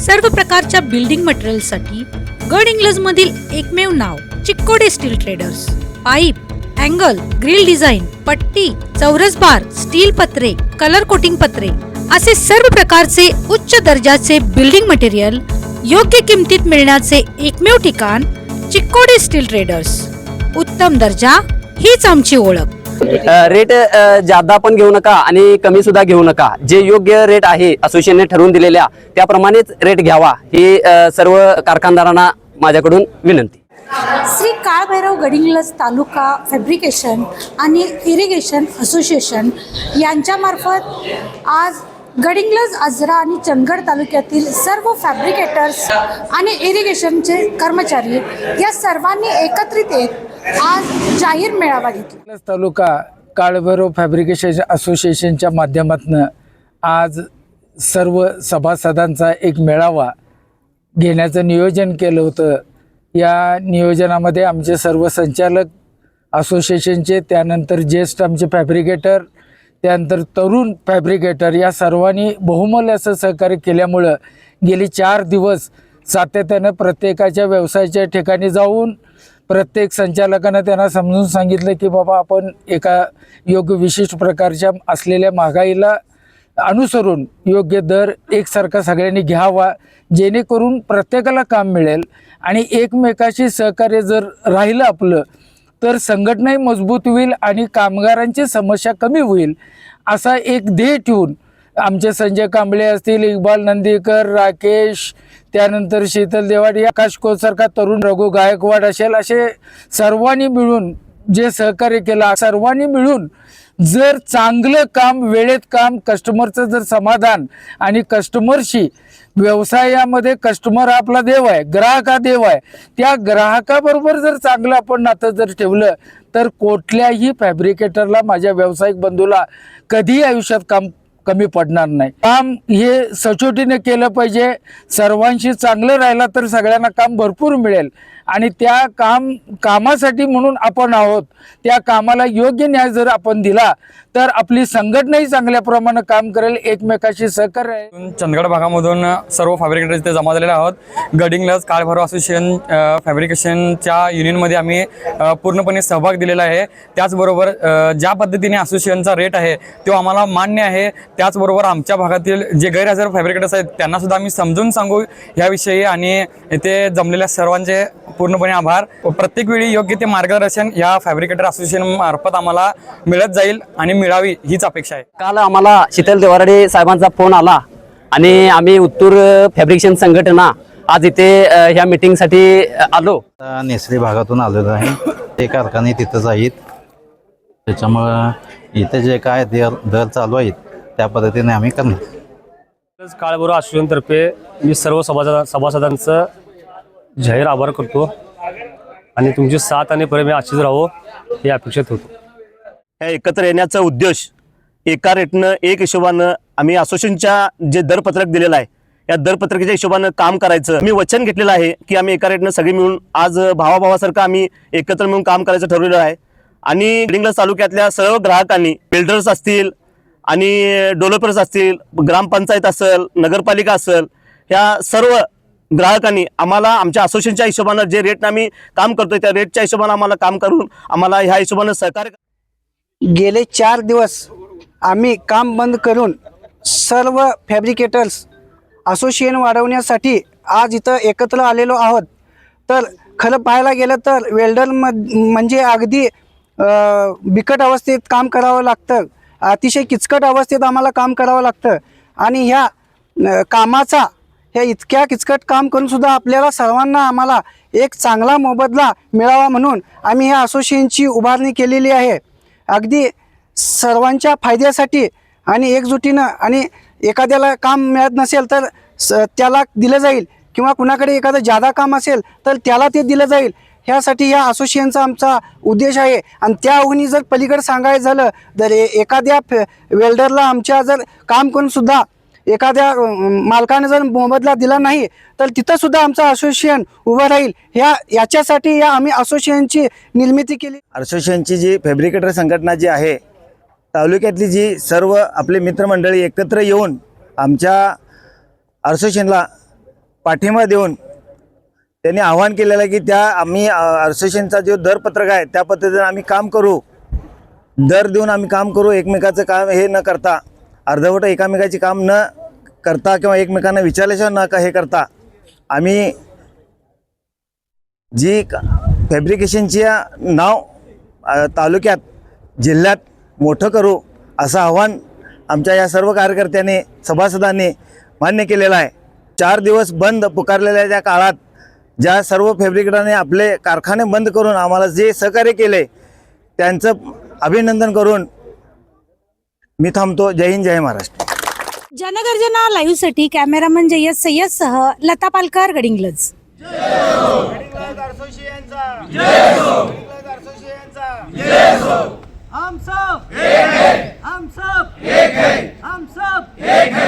सर्व प्रकारच्या बिल्डिंग मटेरियलसाठी गडहिंग्लजमधील एकमेव नाव Chikkode steel traders. Pipe, angle, grill design, पट्टी, चौरस बार, स्टील पत्रे, कलर कोटिंग पत्रे असे सर्व प्रकारचे उच्च दर्जाचे बिल्डिंग मटेरियल योग्य किमतीत मिळण्याचे एकमेव ठिकाण चिक्कोडे स्टील ट्रेडर्स। उत्तम दर्जा हीच आमची ओळख। रेट जादा पण घेऊ नका आणि कमी सुद्धा घेऊ नका। जे योग्य रेट आहे असोसिएशनने ठरवून दिलेल्या त्याप्रमाणेच रेट घ्यावा ही सर्व कारखानदारांना माझ्याकडून विनंती। श्री काळभैरव गडिंग्लज तालुका फॅब्रिकेशन आणि इरिगेशन असोसिएशन यांच्यामार्फत आज गडिंग्लज, आजरा आणि चंदगड तालुक्यातील सर्व फॅब्रिकेटर्स आणि इरिगेशनचे कर्मचारी या सर्वांनी एकत्रित येत आज जाहीर मेळावा घेतला। तालुका काळभैरव फॅब्रिकेशन असोसिएशनच्या माध्यमातून आज सर्व सभासदांचा एक मेळावा घेण्याचं नियोजन केलं होतं। या नियोजनामध्ये आमचे सर्व संचालक असोसिएशनचे, त्यानंतर ज्येष्ठ आमचे फॅब्रिकेटर, त्यानंतर तरुण फॅब्रिकेटर या सर्वांनी बहुमूल्य असं सहकार्य केल्यामुळं गेली 4 दिवस सातत्यानं प्रत्येकाच्या व्यवसायाच्या ठिकाणी जाऊन प्रत्येक संचालकानं त्यांना समजून सांगितलं की बाबा आपण एका योग्य विशिष्ट प्रकारच्या असलेल्या महागाईला अनुसरून योग्य दर एकसारखा सगळ्यांनी घ्यावा, जेणेकरून प्रत्येकाला काम मिळेल आणि एकमेकाशी सहकार्य जर राहिलं आपलं तर संघटनाही मजबूत होईल आणि कामगारांची समस्या कमी होईल असा एक ध्येय ठेवून आमचे संजय कांबळे असतील, इक्बाल नंदीकर, राकेश, त्यानंतर शीतल देवाडी, आकाश कोतसारखा तरुण, रघु गायकवाड असेल, असे सर्वांनी मिळून जे सहकार्य केलं, सर्वांनी मिळून जर चांगलं काम, वेळेत काम, कस्टमरचं जर समाधान आणि कस्टमरशी व्यवसायामध्ये कस्टमर आपला देव आहे, ग्राहक हा देव आहे, त्या ग्राहकाबरोबर जर चांगलं आपण नातं जर ठेवलं तर कुठल्याही फॅब्रिकेटरला, माझ्या व्यावसायिक बंधूला कधीही आयुष्यात काम कमी पडणार नाही। काम हे सचोटीने केलं पाहिजे, सर्वांशी चांगलं राहिलं तर सगळ्यांना काम भरपूर मिळेल आणि त्या कामासाठी म्हणून आपण आहोत, त्या कामाला योग्य न्याय जर आपण दिला तर आपली संघटनाही चांगल्या प्रमाणे काम करेल, एकमेकाशी सहकार्य। चंदगड भागामधून सर्व फॅब्रिकेटर इथे जमा झालेले आहोत। गडिंग्लज काळभैरव असोसिएशन फॅब्रिकेशनच्या युनियनमध्ये आम्ही पूर्णपणे सहभाग दिलेला आहे। त्याचबरोबर ज्या पद्धतीने असोसिएशनचा रेट आहे तो आम्हाला मान्य आहे। त्याचबरोबर आमच्या भागातील जे गैरहजर फॅब्रिकेटर्स आहेत त्यांना सुद्धा आम्ही समजून सांगू याविषयी आणि इथे जमलेल्या सर्वांचे पूर्णपणे आभार। प्रत्येक वेळी योग्य ते मार्गदर्शन या फॅब्रिकेटर असोसिएशन मार्फत आम्हाला मिळत जाईल आणि मिळावी हीच अपेक्षा आहे। काल आम्हाला शीतल देवारडे साहेबांचा फोन आला आणि आम्ही उत्तूर फॅब्रिकेशन संघटना आज इथे ह्या मीटिंगसाठी आलो। नेसरी भागातून आलेलो आहे, ते कारखाने तिथंच आहेत, त्याच्यामुळं इथे जे काय दर चालू आहेत त्या पद्धतीने आम्ही करणार। काळभैरव असोसिएशनतर्फे मी सर्व सभासदांचं जाहीर आभार करतो आणि तुमची साथ आणि प्रेम अशीच राहो हे अपेक्षित होतो। ह्या एकत्र येण्याचा उद्देश एका रेटनं, एक हिशोबानं आम्ही असोसिएशनच्या जे दरपत्रक दिलेलं आहे या दरपत्रकाच्या हिशोबानं काम करायचं मी वचन घेतलेलं आहे की आम्ही एका रेटनं सगळी मिळून आज भावाभावासारखं आम्ही एकत्र मिळून काम करायचं ठरवलेलं आहे। आणि गडिंग्लज तालुक्यातल्या सर्व ग्राहकांनी, बिल्डर्स असतील आणि डेव्हलपर्स असतील, ग्रामपंचायत असेल, नगरपालिका असेल, ह्या सर्व ग्राहकांनी आम्हाला आमच्या असोसिएशनच्या हिशोबानं जे रेटनं आम्ही काम करतोय त्या रेटच्या हिशोबानं आम्हाला काम करून आम्हाला ह्या हिशोबानं सहकार्य। गेले 4 दिवस आम्ही काम बंद करून सर्व फॅब्रिकेटर्स असोसिएशन वाढवण्यासाठी आज इथं एकत्र आलेलो आहोत। तर खरं पाहायला गेलं तर वेल्डर म्हणजे अगदी बिकट अवस्थेत काम करावं लागतं, अतिशय किचकट अवस्थेत आम्हाला काम करावं लागतं आणि ह्या कामाचा ह्या इतक्या किचकट काम करून सुद्धा आपल्याला सर्वांना आम्हाला एक चांगला मोबदला मिळावा म्हणून आम्ही ह्या असोसिएशनची उभारणी केलेली आहे, अगदी सर्वांच्या फायद्यासाठी आणि एकजुटीनं। आणि एखाद्याला काम मिळत नसेल तर त्याला दिलं जाईल किंवा कुणाकडे एखादं जादा काम असेल तर त्याला ते दिलं जाईल, ह्यासाठी ह्या असोसिएशनचा आमचा उद्देश आहे। आणि त्याहूनही जर पलीकडे सांगायचं झालं तर एखाद्या वेल्डरला आमच्या जर काम करून सुद्धा एखाद्या मालकाने जर मोबदला दिला नाही तर तिथं सुद्धा आमचं असोसिएशन उभं राहील, याच्यासाठी आम्ही असोसिएशनची निर्मिती केली। असोसिएशनची जी फॅब्रिकेटर संघटना जी आहे तालुक्यातली जी सर्व आपले मित्रमंडळी एकत्र येऊन आमच्या असोसिएशनला पाठिंबा देऊन त्यांनी आवाहन केलेलं आहे की त्या आम्ही असोसिएशनचा जो दरपत्रक आहे त्या पद्धतीने आम्ही काम करू, दर देऊन आम्ही काम करू, एकमेकाचं काम हे न करता, अर्धवट एकामेकाची काम न करता किंवा एकमेकांना विचारल्याशिवाय न का हे करता आम्ही जी फॅब्रिकेशनची नाव तालुक्यात जिल्ह्यात मोठं करू असं आव्हान आमच्या या सर्व कार्यकर्त्यांनी सभासदांनी मान्य केलेलं आहे. 4 दिवस बंद पुकारलेल्या त्या काळात ज्या सर्व फॅब्रिकेटरने आपले कारखाने बंद करून आम्हाला जे सहकार्य केले त्यांचं अभिनंदन करून मी थांबतो. जय हिंद, जय महाराष्ट्र. जनगर्जना लाईव्ह साठी कॅमेरामन जय्यद सय्यदसह लता पालकर, गडिंग्लज. हम सब एक है, हम सब एक है, हम सब एक है.